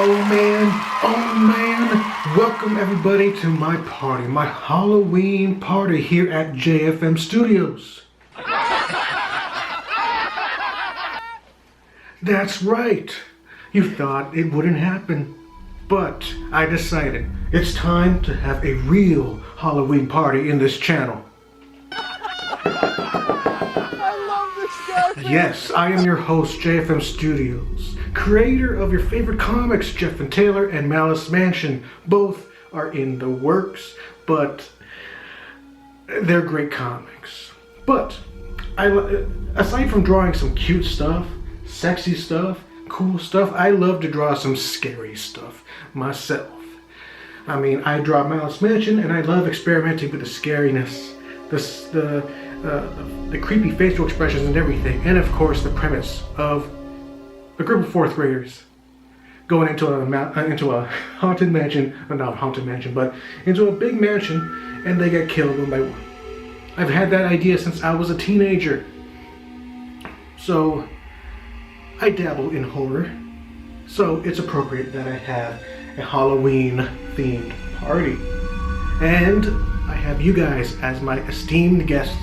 Oh man, welcome everybody to my party, my Halloween party here at JFM Studios. That's right, you thought it wouldn't happen, but I decided it's time to have a real Halloween party in this channel. Yes, I am your host, JFM Studios, creator of your favorite comics, Jeff and Taylor and Malice Mansion. Both are in the works, but they're great comics. But aside from drawing some cute stuff, sexy stuff, cool stuff, I love to draw some scary stuff myself. I mean, I draw Malice Mansion and I love experimenting with the scariness, the creepy facial expressions and everything, and of course the premise of a group of fourth graders going into a haunted mansion, not haunted mansion, but into a big mansion, and they get killed one by one. I've had that idea since I was a teenager, so I dabble in horror, so it's appropriate that I have a Halloween themed party, and I have you guys as my esteemed guests.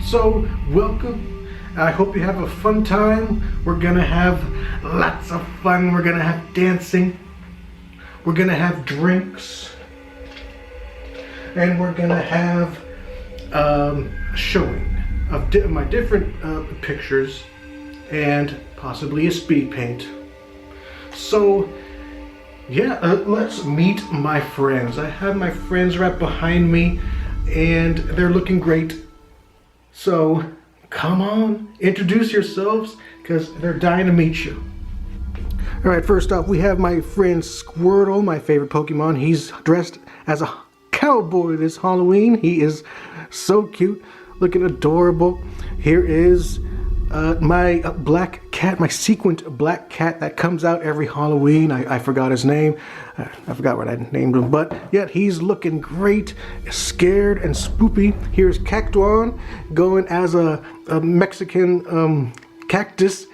So welcome. I hope you have a fun time. We're gonna have lots of fun. We're gonna have dancing. We're gonna have drinks. And we're gonna have a showing of my different pictures and possibly a speed paint. So yeah, let's meet my friends. I have my friends right behind me and they're looking great. So come on, introduce yourselves, because they're dying to meet you. Alright, first off, we have my friend Squirtle, my favorite Pokemon. He's dressed as a cowboy this Halloween. He is so cute, looking adorable. Here is my black cat, my sequined black cat that comes out every Halloween. I forgot his name. I forgot what I named him, but yet he's looking great, scared and spoopy. Here's Cactuan going as a Mexican cactus.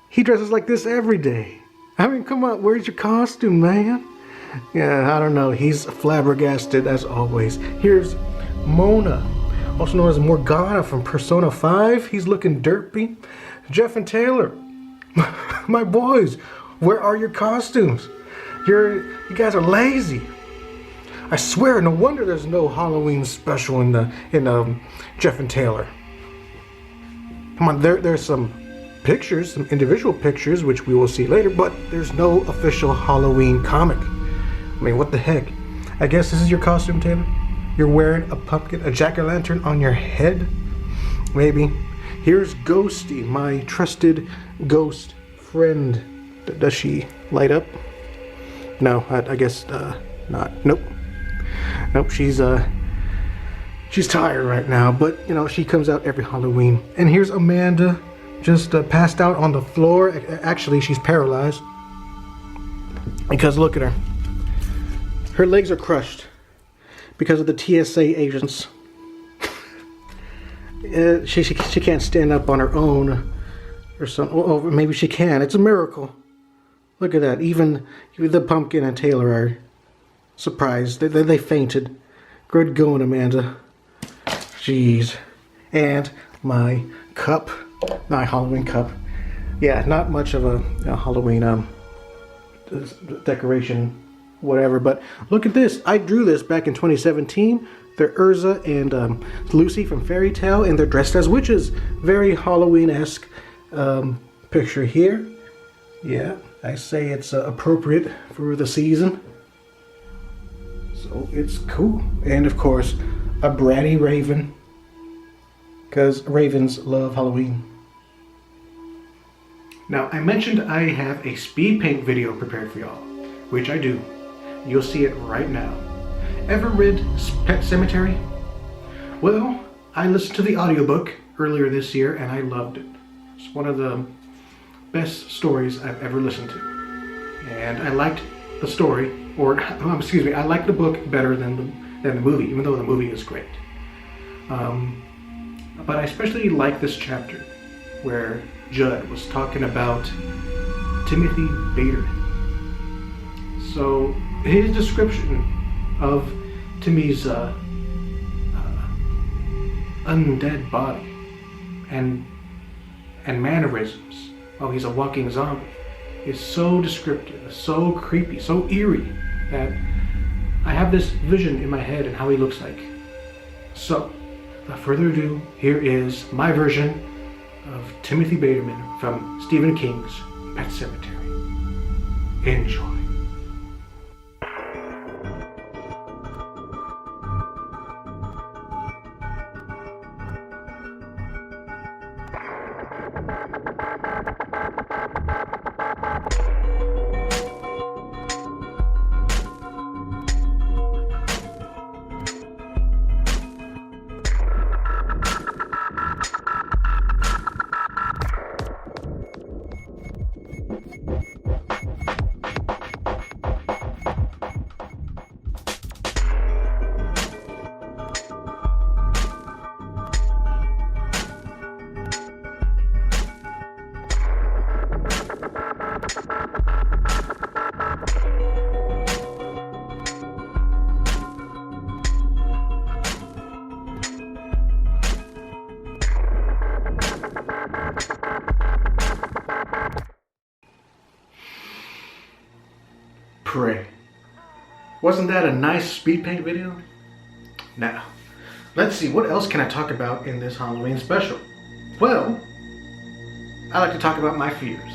He dresses like this every day. I mean, come on, where's your costume, man? Yeah, I don't know. He's flabbergasted as always. Here's Mona, also known as Morgana from Persona 5. He's looking derpy. Jeff and Taylor, my boys, where are your costumes? You guys are lazy. I swear, no wonder there's no Halloween special in Jeff and Taylor. Come on, there's some pictures, some individual pictures, which we will see later, but there's no official Halloween comic. I mean, what the heck? I guess this is your costume, Taylor? You're wearing a pumpkin, a jack-o'-lantern on your head? Maybe. Here's Ghosty, my trusted ghost friend. Does she light up? No, I guess not. Nope. She's tired right now, but you know, she comes out every Halloween. And here's Amanda, just passed out on the floor. Actually, she's paralyzed because look at her. Her legs are crushed because of the TSA agents. She can't stand up on her own or something. Oh, maybe she can. It's a miracle. Look at that. Even the pumpkin and Taylor are surprised. They fainted. Good going, Amanda. Jeez. And my cup. My Halloween cup. Yeah, not much of a Halloween decoration, whatever. But look at this. I drew this back in 2017. They're Urza and Lucy from Fairy Tale, and they're dressed as witches. Very Halloween-esque picture here. Yeah, I say it's appropriate for the season. So it's cool. And of course, a bratty raven, because ravens love Halloween. Now, I mentioned I have a speed paint video prepared for y'all, which I do. You'll see it right now. Ever read Pet Sematary? Well, I listened to the audiobook earlier this year and I loved it. It's one of the best stories I've ever listened to. And I liked the story, I liked the book better than the movie, even though the movie is great. But I especially like this chapter where Judd was talking about Timothy Bader. So his description of Timmy's undead body and mannerisms while he's a walking zombie is so descriptive, so creepy, so eerie that I have this vision in my head and how he looks like. So, without further ado, here is my version of Timothy Baterman from Stephen King's Pet Sematary. Enjoy. Pray. Wasn't that a nice speed paint video? Now, let's see, what else can I talk about in this Halloween special? Well, I like to talk about my fears.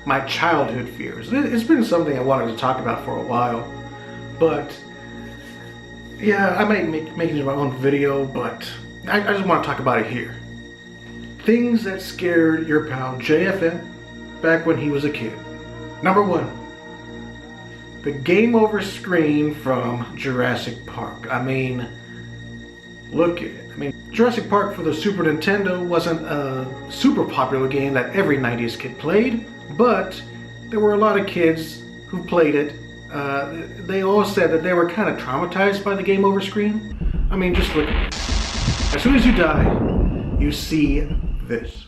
My childhood fears. It's been something I wanted to talk about for a while, but yeah, I might make it my own video, but I just want to talk about it here. Things that scared your pal JFM back when he was a kid. Number one, the game over screen from Jurassic Park. I mean, look at it. I mean, Jurassic Park for the Super Nintendo wasn't a super popular game that every 90s kid played, but there were a lot of kids who played it. They all said that they were kind of traumatized by the game over screen. I mean, just look at it. As soon as you die, you see this.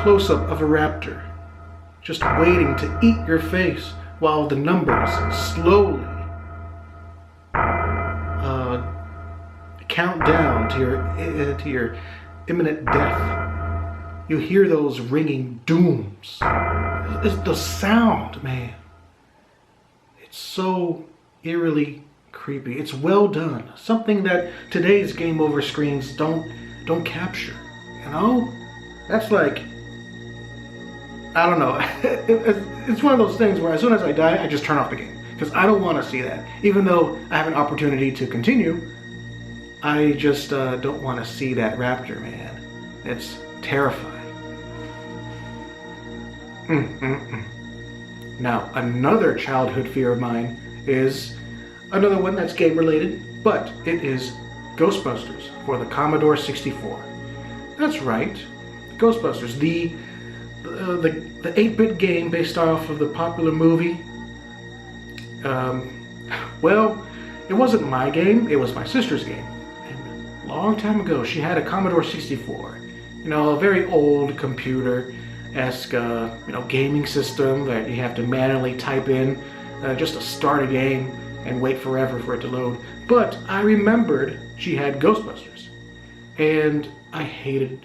Close-up of a raptor just waiting to eat your face while the numbers slowly count down to your imminent death. You hear those ringing dooms. It's the sound, man. It's so eerily creepy. It's well done. Something that today's game over screens don't capture. You know? That's like, I don't know. It's one of those things where as soon as I die, I just turn off the game. Because I don't want to see that. Even though I have an opportunity to continue, I just don't want to see that raptor, man. It's terrifying. Now, another childhood fear of mine is another one that's game related, but it is Ghostbusters for the Commodore 64. That's right, Ghostbusters, the 8-bit game based off of the popular movie. Well, it wasn't my game, it was my sister's game. And a long time ago, she had a Commodore 64. You know, a very old computer-esque, gaming system that you have to manually type in just to start a game and wait forever for it to load. But I remembered she had Ghostbusters, and I hated it.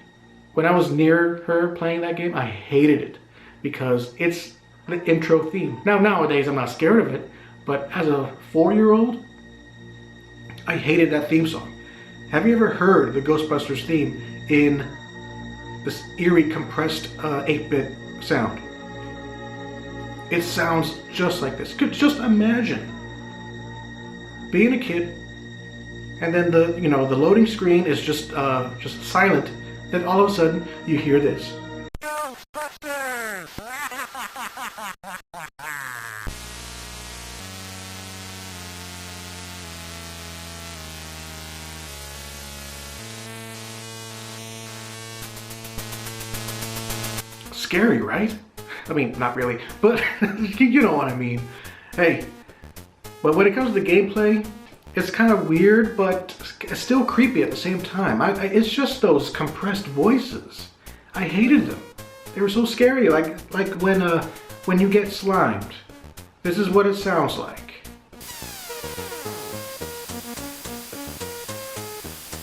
When I was near her playing that game, I hated it because it's the intro theme. Now, nowadays, I'm not scared of it, but as a 4-year-old, I hated that theme song. Have you ever heard the Ghostbusters theme in this eerie, compressed 8-bit sound? It sounds just like this. Just imagine being a kid, and then the loading screen is just silent. Then all of a sudden, you hear this. Ghostbusters! Scary, right? I mean, not really, but you know what I mean. Hey, but when it comes to the gameplay, it's kind of weird, but it's still creepy at the same time. It's just those compressed voices. I hated them. They were so scary, like when you get slimed. This is what it sounds like.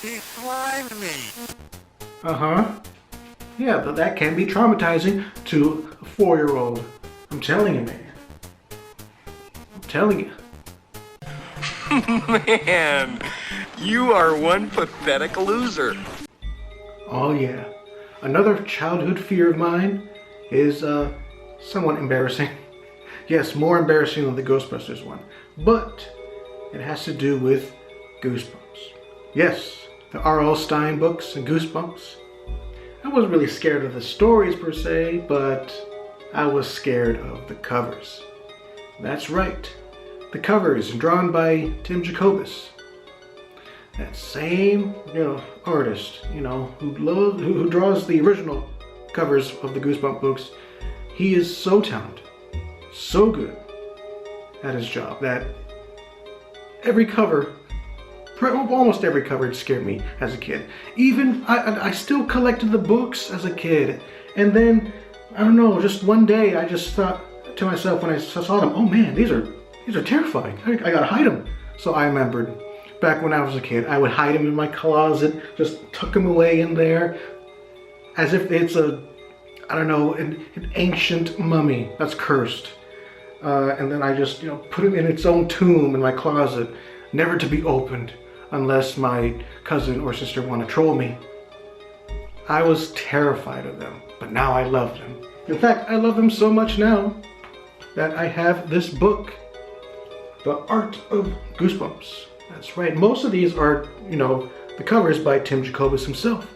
He slimed me. Uh-huh. Yeah, but that can be traumatizing to a 4-year-old. I'm telling you, man. I'm telling you. Man, you are one pathetic loser. Oh yeah. Another childhood fear of mine is somewhat embarrassing. Yes, more embarrassing than the Ghostbusters one. But it has to do with Goosebumps. Yes, the R.L. Stein books and Goosebumps. I wasn't really scared of the stories per se, but I was scared of the covers. That's right. The covers drawn by Tim Jacobus. That same, artist, who draws the original covers of the Goosebumps books. He is so talented, so good at his job that every cover, almost every cover, scared me as a kid. Even I still collected the books as a kid, and then I don't know, just one day I just thought to myself when I saw them, oh man, these are terrifying. I gotta hide them. So I remembered back when I was a kid, I would hide them in my closet, just tuck them away in there, as if it's an ancient mummy that's cursed. And then I just, put it in its own tomb in my closet, never to be opened unless my cousin or sister want to troll me. I was terrified of them, but now I love them. In fact, I love them so much now that I have this book, The Art of Goosebumps. That's right. Most of these are, the covers by Tim Jacobus himself.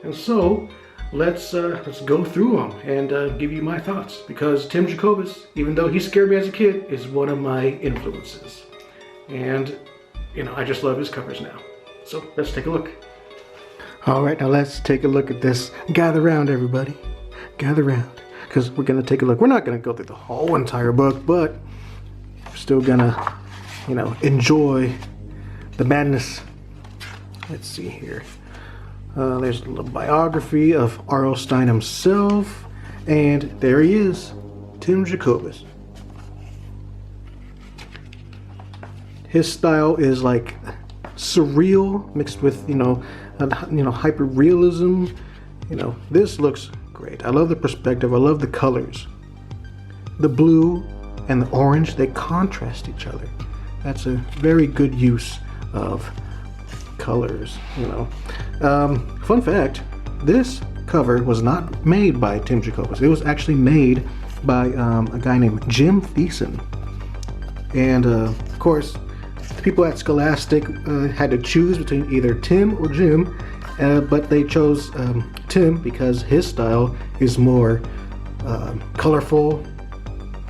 And so, let's go through them and give you my thoughts. Because Tim Jacobus, even though he scared me as a kid, is one of my influences. And, I just love his covers now. So, let's take a look. All right, now let's take a look at this. Gather round, everybody. Gather round. Because we're going to take a look. We're not going to go through the whole entire book, but we're still going to, enjoy the madness. Let's see here. There's a little biography of R.L. Stein himself. And there he is, Tim Jacobus. His style is like surreal mixed with, hyper realism. This looks great. I love the perspective. I love the colors. The blue and the orange, they contrast each other. That's a very good use of colors, Fun fact, this cover was not made by Tim Jacobus. It was actually made by a guy named Jim Thiessen. And of course, the people at Scholastic had to choose between either Tim or Jim, but they chose Tim because his style is more colorful,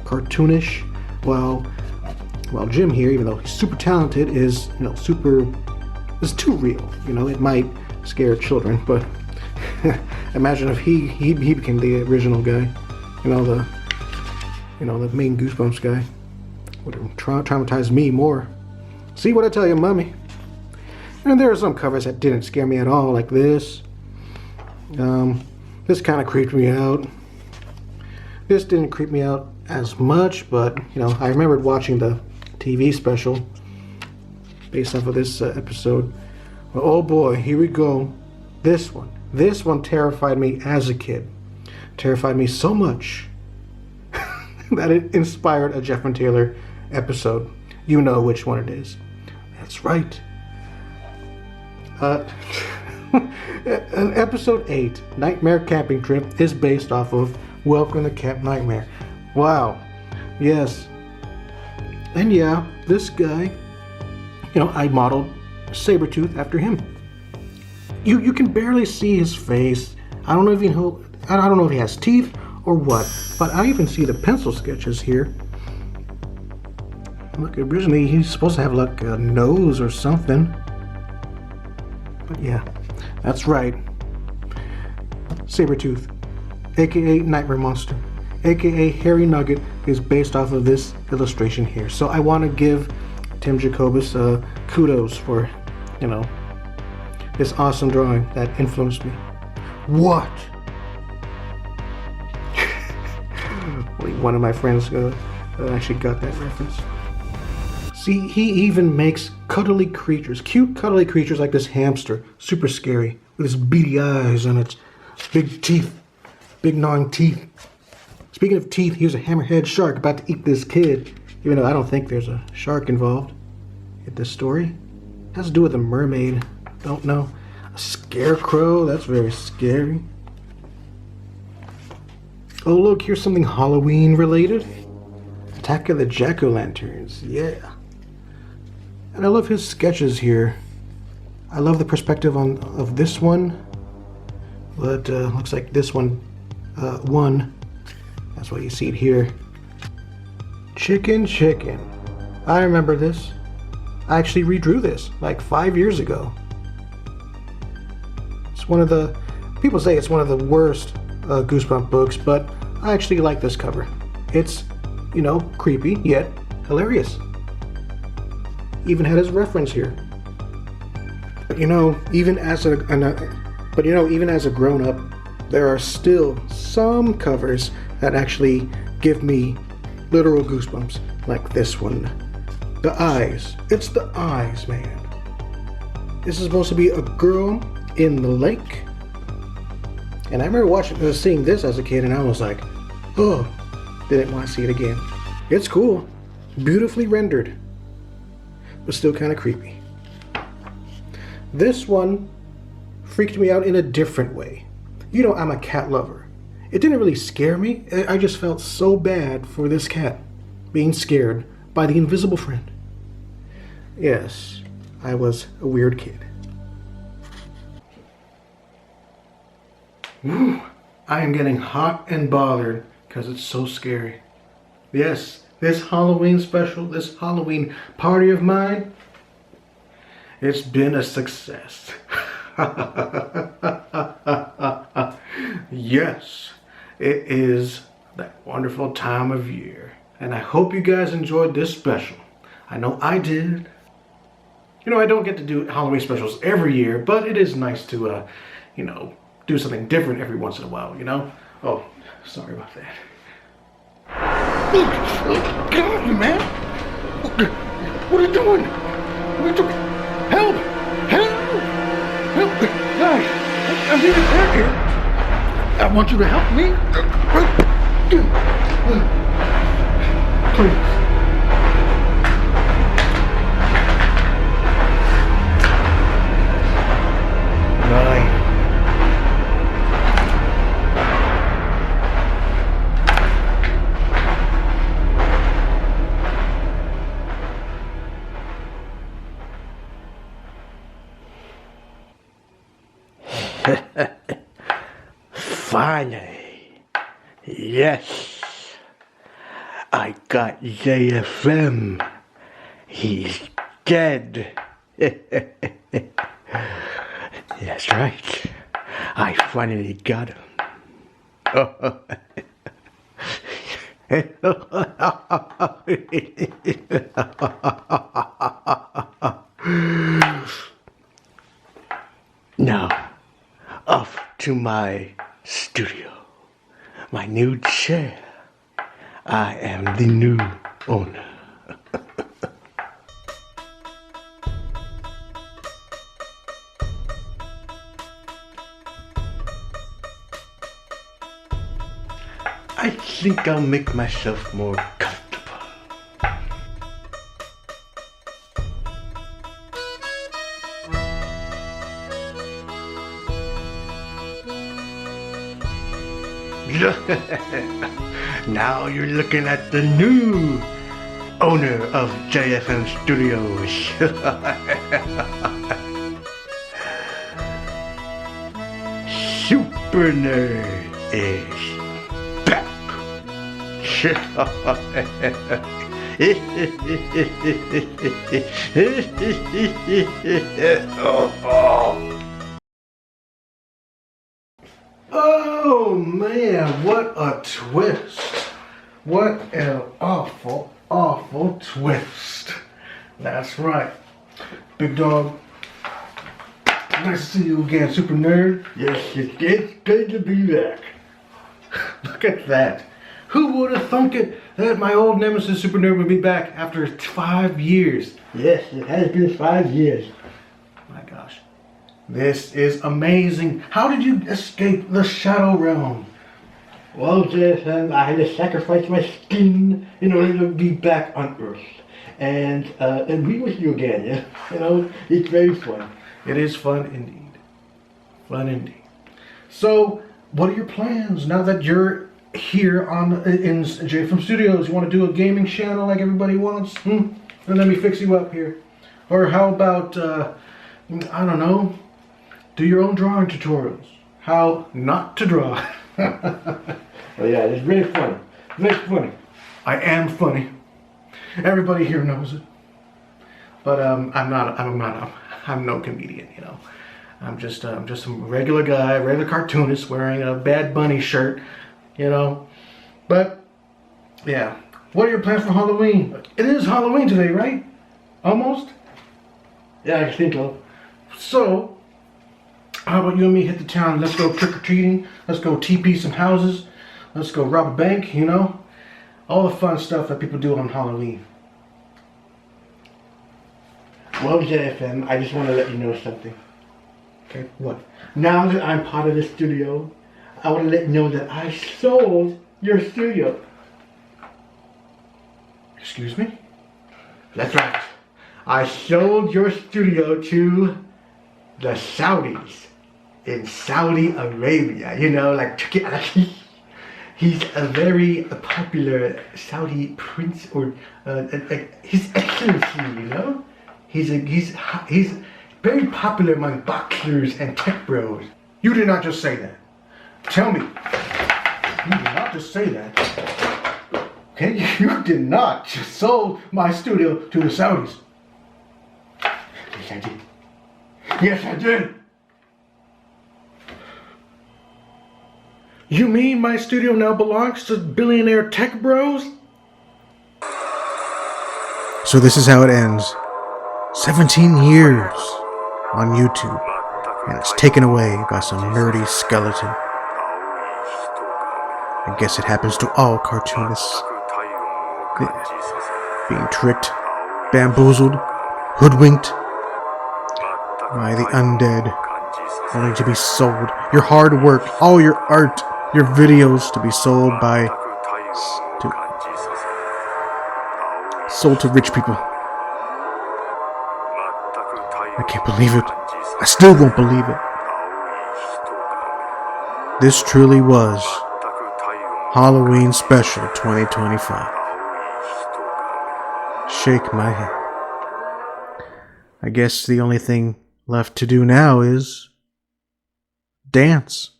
cartoonish, while Jim here, even though he's super talented, is is too real. It might scare children, but imagine if he became the original guy, the main Goosebumps guy. Would have traumatized me more. See what I tell you, mommy? And there are some covers that didn't scare me at all, like this. This kind of creeped me out. This didn't creep me out as much, but I remembered watching the TV special based off of this episode. Well, oh boy, here we go. This one terrified me as a kid. Terrified me so much that it inspired a Jeff and Taylor episode. You know which one it is. That's right. Episode 8, Nightmare Camping Trip, is based off of Welcome to Camp Nightmare. Wow. Yes. And yeah, this guy, I modeled Sabretooth after him. You can barely see his face. I don't know if he has teeth or what, but I even see the pencil sketches here. Look, originally he's supposed to have like a nose or something. But yeah, that's right. Sabretooth, aka Nightmare Monster, aka Harry Nugget, is based off of this illustration here. So I want to give Tim Jacobus kudos for, this awesome drawing that influenced me. What? one of my friends actually got that reference. See, he even makes cuddly creatures, cute cuddly creatures like this hamster, super scary, with its beady eyes and its big teeth, big gnawing teeth. Speaking of teeth, here's a hammerhead shark about to eat this kid, even though I don't think there's a shark involved in this story. It has to do with a mermaid, don't know. A scarecrow, that's very scary. Oh look, here's something Halloween related. Attack of the Jack-o'-lanterns, yeah. And I love his sketches here. I love the perspective of this one, but looks like this one won. That's why you see it here. Chicken. I remember this. I actually redrew this like 5 years ago. It's one of the, people say it's one of the worst Goosebump books, but I actually like this cover. It's, you know, creepy yet hilarious. Even had his reference here. But you know, even as a grown-up, there are still some covers that actually give me literal goosebumps, like this one. The eyes. It's the eyes, man. This is supposed to be a girl in the lake. And I remember seeing this as a kid, and I was like, oh, didn't want to see it again. It's cool. Beautifully rendered. But still kind of creepy. This one freaked me out in a different way. You know, I'm a cat lover. It didn't really scare me. I just felt so bad for this cat being scared by the invisible friend. Yes, I was a weird kid. Whew, I am getting hot and bothered because it's so scary. Yes, this Halloween special, this Halloween party of mine, it's been a success. Yes, it is that wonderful time of year. And I hope you guys enjoyed this special. I know I did. You know, I don't get to do Halloween specials every year, but it is nice to, you know, do something different every once in a while, you know? Oh, sorry about that. Get off me, man! What are you doing? What are you doing? Help! Help! Help! Guys, I need a back here. I want you to help me. Please. Finally, yes, I got JFM. He's dead. That's right. I finally got him. Now, off to my studio, my new chair. I am the new owner. I think I'll make myself more comfortable. Now you're looking at the new owner of JFM Studios. Super Nerd is back. Oh man, what a twist. What an awful, awful twist. That's right. Big dog. Nice to see you again, Super Nerd. Yes, it's good to be back. Look at that. Who would have thunk it that my old nemesis Super Nerd would be back after 5 years? Yes, it has been 5 years. My gosh. This is amazing. How did you escape the Shadow Realm? Well, JFM, I had to sacrifice my skin in order to be back on Earth. And be with you again, yeah? You know, it's very fun. It is fun indeed. Fun indeed. So, what are your plans now that you're here in JFM Studios? You want to do a gaming channel like everybody wants? And let me fix you up here. Or how about, I don't know, do your own drawing tutorials. How not to draw. Oh yeah, it's very funny. Very funny. I am funny. Everybody here knows it. But I'm no comedian, you know. I'm just some regular guy, regular cartoonist wearing a Bad Bunny shirt, you know. But yeah, what are your plans for Halloween? It is Halloween today, right? Almost? Yeah, I think so. So, how about you and me hit the town? Let's go trick-or-treating. Let's go TP some houses. Let's go rob a bank, you know? All the fun stuff that people do on Halloween. Well, JFM, I just want to let you know something. Okay, what? Now that I'm part of the studio, I want to let you know that I sold your studio. Excuse me? That's right. I sold your studio to the Saudis in Saudi Arabia. You know, like he's a very popular Saudi prince, or His Excellency. You know, he's very popular among boxers and tech bros. You did not just say that. Tell me. You did not just say that. Okay, you did not just sold my studio to the Saudis. Yes, I did. Yes, I did. You mean my studio now belongs to billionaire tech bros? So this is how it ends. 17 years on YouTube, and it's taken away by some nerdy skeleton. I guess it happens to all cartoonists. Being tricked, bamboozled, hoodwinked by the undead, only to be sold. Your hard work, all your art, your videos to be sold sold to rich people. I can't believe it. I still won't believe it. This truly was Halloween Special 2025. Shake my head. I guess the only thing left to do now is dance.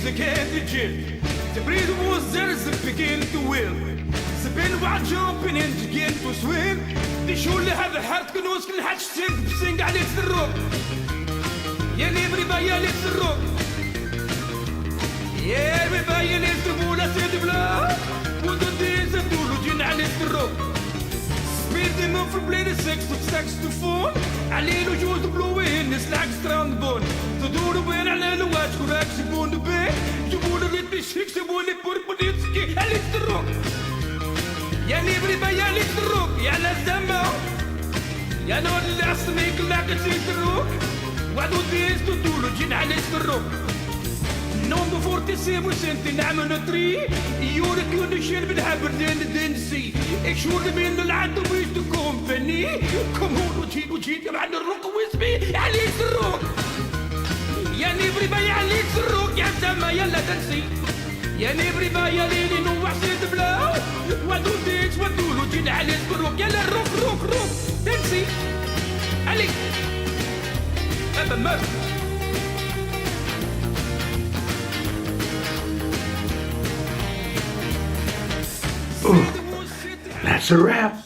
The candy gin. The breed was there as it began to win. The bin while jumping in to get to swim. The shoulder have a heart can was can hatch sing على الروك. يا ليبري بايا للروك. يا بايا للزبونة سيد بلا. ودي زبولو جن على الروك. Speed them up for play the saxophone. عليلو جوز بلوين نسلعك ستراند بون. تدورو بين على الواد كراك سيبون دبي. جبولو ريتمي شيك سيبوني بوربوديتسكي على الروك. يا ليبري بايا للروك يا للزمة. يا نور اللي عصمي كلاك تسيد الروك. وعدو ديز تدولو جن على الروك. Number 47 cent in Ammonotri. You're the condition with Haberdin Densey. Ik should have been the land of the company. Come on, Uchi, I'm the rock with me. Alice the rock. Yan everybody, Alice the rock. Yasama, Yalla Densey. Yan everybody, I really know what's in the blow. What do this? What do Lucin Alice the rock? Yalla rock. Densey. Alice. I'm a mother. Ooh, that's a wrap.